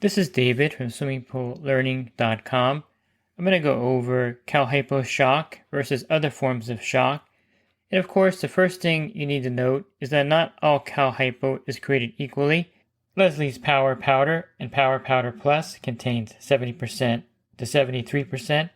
This is David from swimmingpoollearning.com. I'm going to go over Cal Hypo shock versus other forms of shock. And of course, the first thing you need to note is that not all Cal Hypo is created equally. Leslie's Power Powder and Power Powder Plus contains 70% to 73%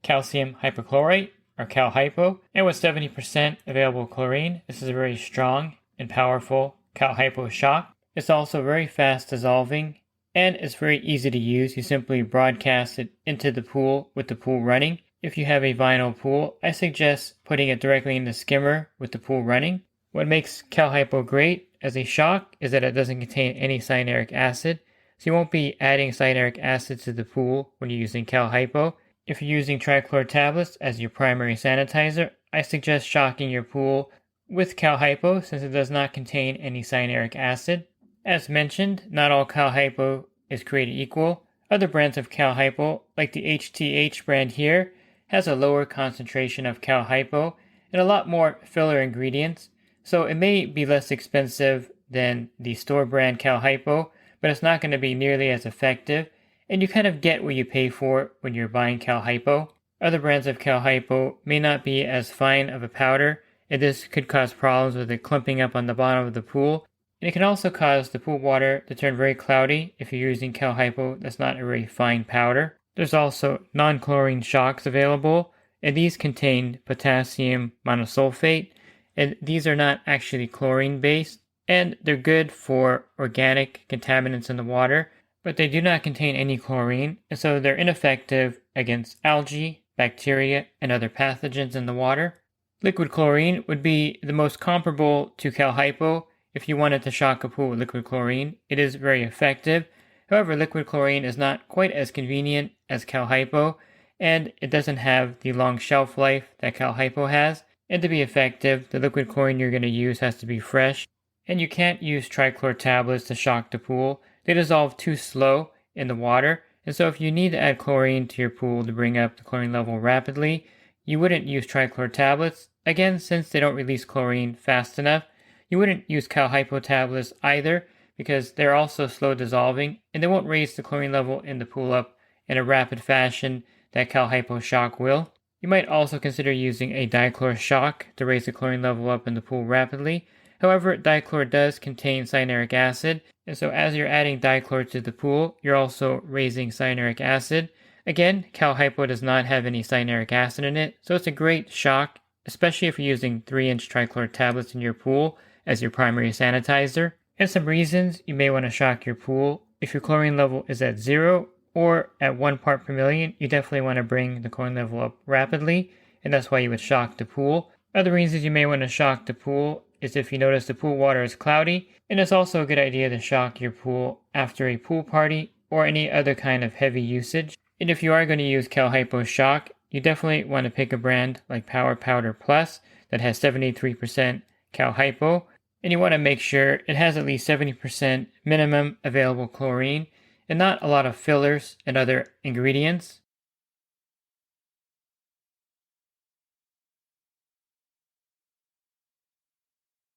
calcium hypochlorite, or Cal Hypo, and with 70% available chlorine, this is a very strong and powerful Cal Hypo shock. It's also very fast dissolving, and it's very easy to use. You simply broadcast it into the pool with the pool running. If you have a vinyl pool, I suggest putting it directly in the skimmer with the pool running. What makes Cal Hypo great as a shock is that it doesn't contain any cyanuric acid, so you won't be adding cyanuric acid to the pool when you're using Cal Hypo. If you're using trichlor tablets as your primary sanitizer, I suggest shocking your pool with Cal Hypo since it does not contain any cyanuric acid. As mentioned, not all Cal Hypo is created equal. Other brands of Cal Hypo, like the HTH brand here, has a lower concentration of Cal Hypo and a lot more filler ingredients, so it may be less expensive than the store brand Cal Hypo, but it's not going to be nearly as effective, and you kind of get what you pay for when you're buying Cal Hypo. Other brands of Cal Hypo may not be as fine of a powder, and this could cause problems with it clumping up on the bottom of the pool. And it can also cause the pool water to turn very cloudy if you're using Cal Hypo that's not a very fine powder. There's also non-chlorine shocks available, and these contain potassium monopersulfate, and these are not actually chlorine-based, and they're good for organic contaminants in the water, but they do not contain any chlorine, and so they're ineffective against algae, bacteria, and other pathogens in the water. Liquid chlorine would be the most comparable to Cal Hypo. If you wanted to shock a pool with liquid chlorine, it is very effective. However, liquid chlorine is not quite as convenient as Cal Hypo, and it doesn't have the long shelf life that Cal Hypo has. And to be effective, the liquid chlorine you're going to use has to be fresh, and you can't use trichlor tablets to shock the pool. They dissolve too slow in the water, and so if you need to add chlorine to your pool to bring up the chlorine level rapidly, you wouldn't use trichlor tablets. Again, since they don't release chlorine fast enough, you wouldn't use Cal Hypo tablets either because they're also slow dissolving and they won't raise the chlorine level in the pool up in a rapid fashion that Cal Hypo shock will. You might also consider using a Dichlor shock to raise the chlorine level up in the pool rapidly. However, Dichlor does contain cyanuric acid, and so as you're adding Dichlor to the pool, you're also raising cyanuric acid. Again, Cal Hypo does not have any cyanuric acid in it, so it's a great shock, especially if you're using 3-inch trichlor tablets in your pool as your primary sanitizer. And some reasons you may want to shock your pool. If your chlorine level is at 0 or at 1 part per million, you definitely want to bring the chlorine level up rapidly, and that's why you would shock the pool. Other reasons you may want to shock the pool is if you notice the pool water is cloudy, and it's also a good idea to shock your pool after a pool party or any other kind of heavy usage. And if you are going to use Cal Hypo shock, you definitely want to pick a brand like Power Powder Plus that has 73% Cal Hypo, and you want to make sure it has at least 70% minimum available chlorine and not a lot of fillers and other ingredients.